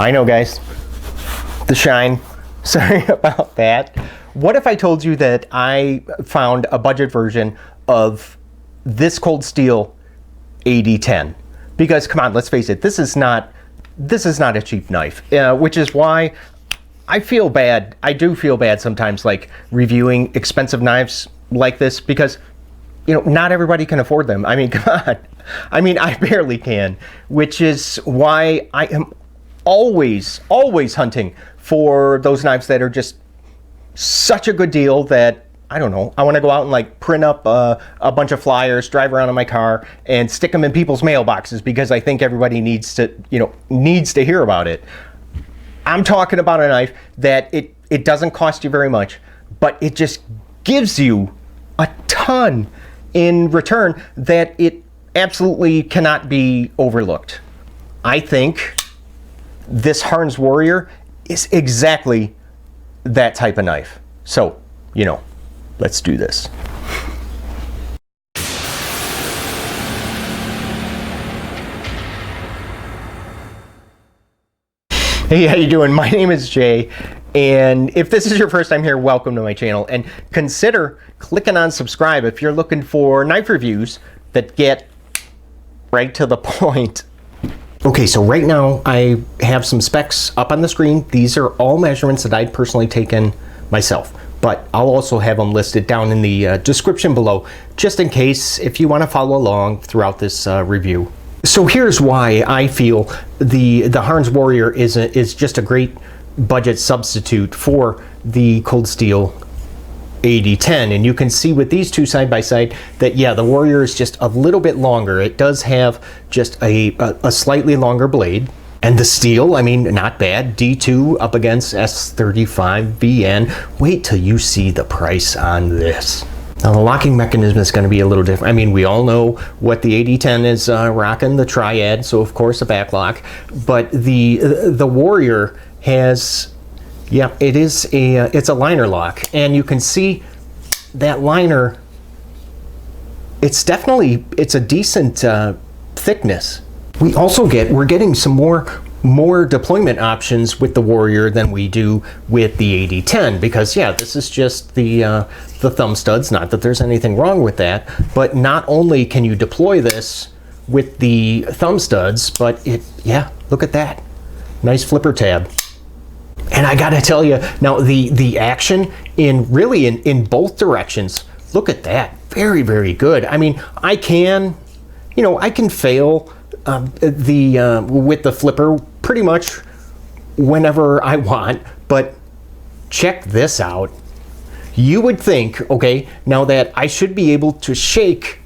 I know, guys. The shine. Sorry about that. What if I told you that I found a budget version of this Cold Steel AD10? Because come on, let's face it, this is not a cheap knife, which is why I feel bad. I do feel bad sometimes, like reviewing expensive knives like this, because not everybody can afford them. I mean, come on. I mean, I barely can, which is why I am always hunting for those knives that are just such a good deal that, I don't know, I want to go out and like print up a bunch of flyers, drive around in my car and stick them in people's mailboxes because I think everybody needs to hear about it. I'm talking about a knife that it doesn't cost you very much, but it just gives you a ton in return that it absolutely cannot be overlooked. I think this Harnds Warrior is exactly that type of knife. So, let's do this. Hey, how you doing? My name is Jay, and if this is your first time here, welcome to my channel, and consider clicking on subscribe if you're looking for knife reviews that get right to the point. Okay, so right now I have some specs up on the screen. These are all measurements that I'd personally taken myself, but I'll also have them listed down in the description below, just in case if you want to follow along throughout this review. So here's why I feel the Harnds Warrior is just a great budget substitute for the Cold Steel AD10, and you can see with these two side by side that the Warrior is just a little bit longer. It does have just a slightly longer blade, and the steel, I mean, not bad. D2 up against S35VN. Wait till you see the price on this. Now the locking mechanism is going to be a little different. I mean, we all know what the AD10 is rocking, the triad, so of course a back lock, but the Warrior has, it's a liner lock, and you can see that liner, it's a decent thickness. We're getting some more deployment options with the Warrior than we do with the AD10, because this is just the thumb studs. Not that there's anything wrong with that, but not only can you deploy this with the thumb studs, but look at that, nice flipper tab. And I gotta tell you, now the action in both directions, look at that, very, very good. I mean, I can fail with the flipper pretty much whenever I want, but check this out. You would think, okay, now that I should be able to shake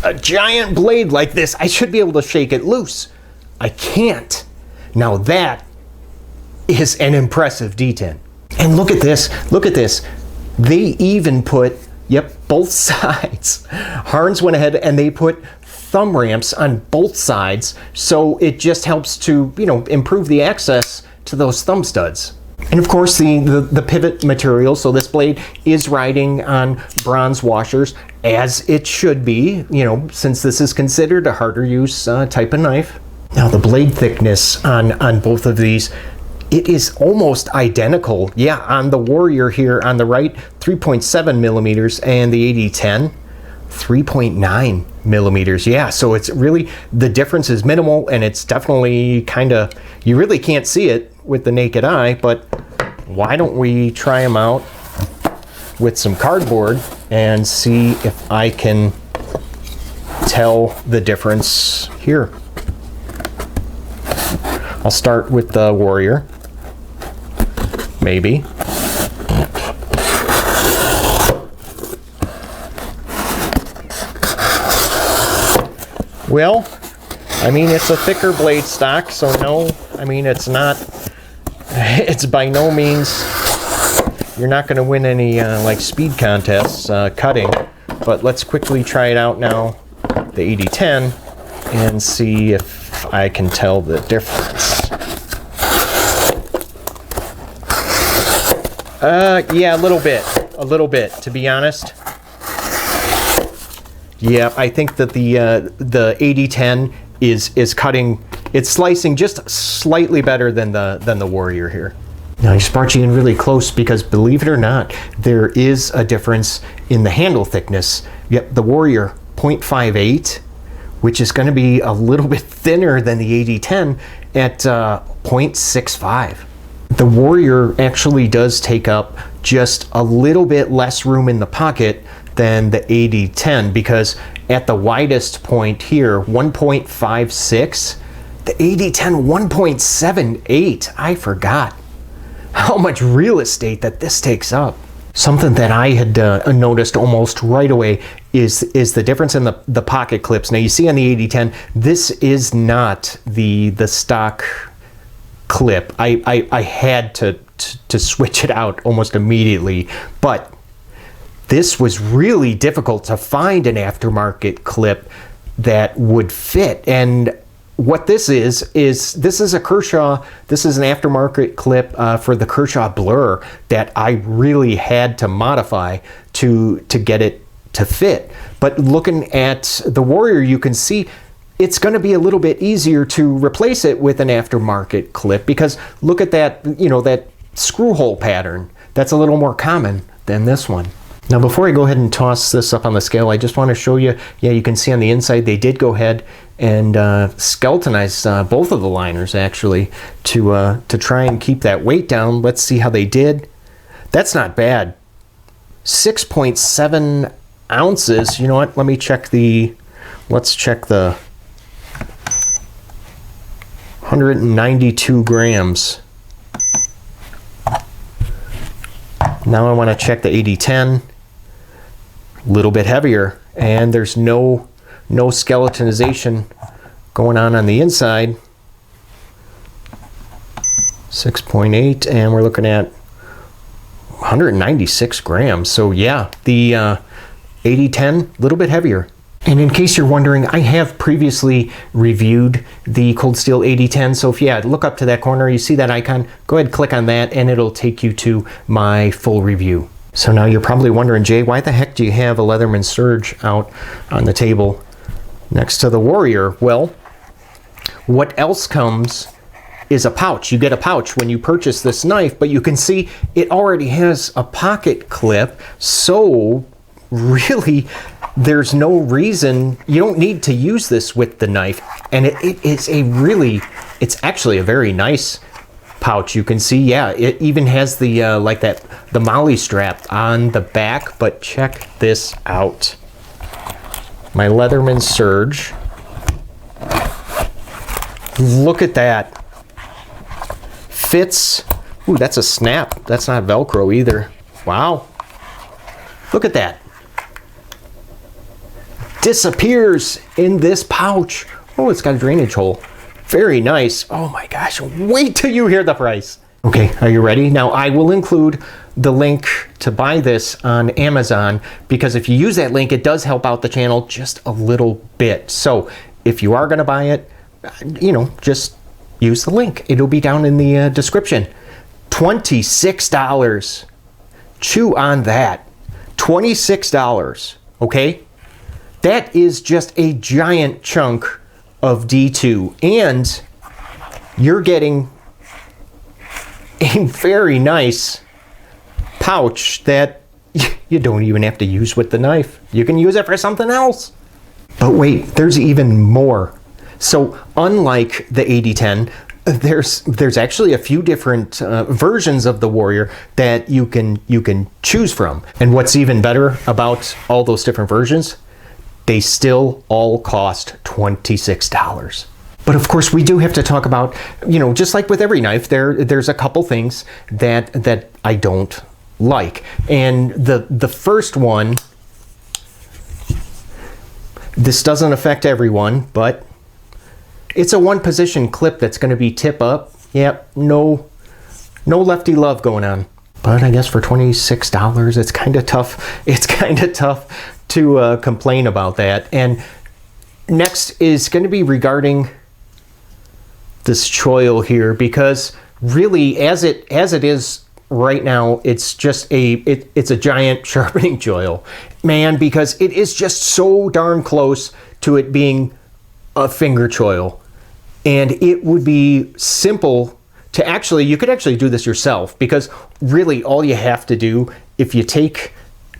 a giant blade like this, I should be able to shake it loose. I can't. Now that is an impressive detent. And look at this, They even put, both sides. Harnds went ahead and they put thumb ramps on both sides, so it just helps to, improve the access to those thumb studs. And of course the pivot material, so this blade is riding on bronze washers, as it should be, since this is considered a harder use type of knife. Now the blade thickness on both of these, it is almost identical. On the Warrior here on the right, 3.7 millimeters, and the AD10, 3.9 millimeters. So it's really, the difference is minimal, and it's definitely you really can't see it with the naked eye, but why don't we try them out with some cardboard and see if I can tell the difference here. I'll start with the Warrior, maybe. Well, I mean, it's a thicker blade stock, so no, I mean, it's by no means, you're not going to win any like speed contests cutting, but let's quickly try it out now, the AD10, and see if I can tell the difference. A little bit, to be honest. I think that the AD10 is cutting it's slicing just slightly better than the Warrior here. Now I just brought you in really close because, believe it or not, there is a difference in the handle thickness. Yep, the Warrior 0.58, which is going to be a little bit thinner than the AD10 at 0.65. The Warrior actually does take up just a little bit less room in the pocket than the AD10, because at the widest point here, 1.56, the AD10 1.78. I forgot how much real estate that this takes up. Something that I had noticed almost right away is the difference in the pocket clips. Now you see on the AD10, this is not the stock clip. I had to switch it out almost immediately, but this was really difficult to find an aftermarket clip that would fit. And what this is a Kershaw, this is an aftermarket clip for the Kershaw Blur that I really had to modify to get it to fit. But looking at the Warrior, you can see it's going to be a little bit easier to replace it with an aftermarket clip, because look at that, that screw hole pattern. That's a little more common than this one. Now before I go ahead and toss this up on the scale, I just want to show you, yeah, you can see on the inside they did go ahead and skeletonize both of the liners actually to try and keep that weight down. Let's see how they did. That's not bad. 6.7 ounces. You know what? Let's check the 192 grams. Now I want to check the AD10. A little bit heavier, and there's no skeletonization going on the inside. 6.8, and we're looking at 196 grams. So yeah, the AD10 a little bit heavier. And in case you're wondering, I have previously reviewed the Cold Steel AD10. So if you look up to that corner, you see that icon, go ahead, click on that, and it'll take you to my full review. So now you're probably wondering, Jay, why the heck do you have a Leatherman Surge out on the table next to the Warrior? Well, what else comes is a pouch. You get a pouch when you purchase this knife, but you can see it already has a pocket clip. So really, there's no reason, you don't need to use this with the knife. And it's actually a very nice pouch. You can see, yeah, it even has the the molly strap on the back. But check this out, my Leatherman Surge. Look at that. Fits. Ooh, that's a snap. That's not Velcro either. Wow. Look at that. Disappears in this pouch. Oh, it's got a drainage hole. Very nice. Oh my gosh, wait till you hear the price. Okay, are you ready? Now I will include the link to buy this on Amazon, because if you use that link, it does help out the channel just a little bit. So if you are gonna buy it, just use the link. It'll be down in the description. $26. Chew on that. $26, okay? That is just a giant chunk of D2, and you're getting a very nice pouch that you don't even have to use with the knife. You can use it for something else. But wait, there's even more. So unlike the AD10, there's actually a few different versions of the Warrior that you can choose from. And what's even better about all those different versions, they still all cost $26. But of course, we do have to talk about, just like with every knife, there's a couple things that I don't like. And the first one, this doesn't affect everyone, but it's a one position clip that's going to be tip up. Yep, no lefty love going on. But I guess for $26, it's kind of tough. It's kind of tough to complain about that. And next is going to be regarding this choil here, because really, as it is right now, it's just it's a giant sharpening choil, man, because it is just so darn close to it being a finger choil. And it would be simple to actually, you could actually do this yourself, because really all you have to do, if you take,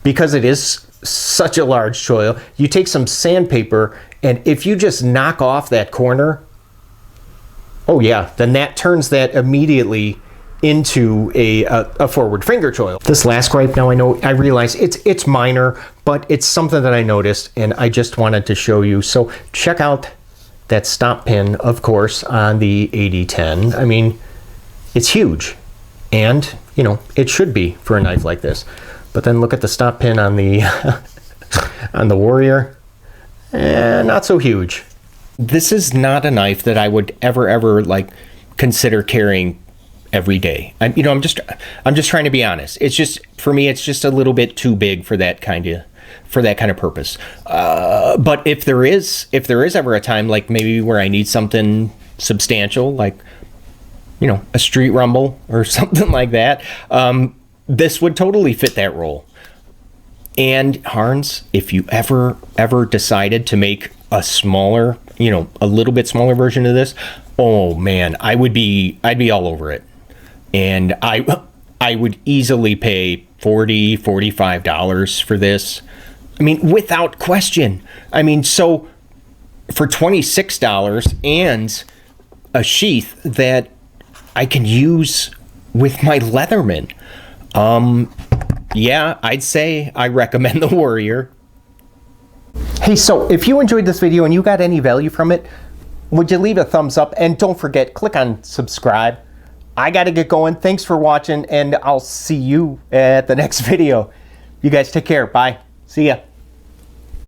because it is such a large choil, you take some sandpaper, and if you just knock off that corner, oh yeah, then that turns that immediately into a forward finger choil. This last gripe, now I realize it's minor, but it's something that I noticed and I just wanted to show you. So check out that stop pin, of course, on the AD10. I mean, it's huge, and you know, it should be for a knife like this. But then look at the stop pin on the on the Warrior. Not so huge. This is not a knife that I would ever like consider carrying every day. I'm just trying to be honest. It's just, for me, it's just a little bit too big for that kind of purpose. But if there is ever a time, like maybe where I need something substantial, like, you know, a street rumble or something like that, this would totally fit that role. And Harnds, if you ever decided to make a smaller, you know, a little bit smaller version of this, oh man, I'd be all over it. And I would easily pay $40-$45 for this. I mean, without question. I mean, so for $26 and a sheath that I can use with my Leatherman, yeah, I'd say I recommend the Warrior. Hey, so if you enjoyed this video and you got any value from it, would you leave a thumbs up? And don't forget, click on subscribe. I got to get going. Thanks for watching, and I'll see you at the next video. You guys take care. Bye. See ya.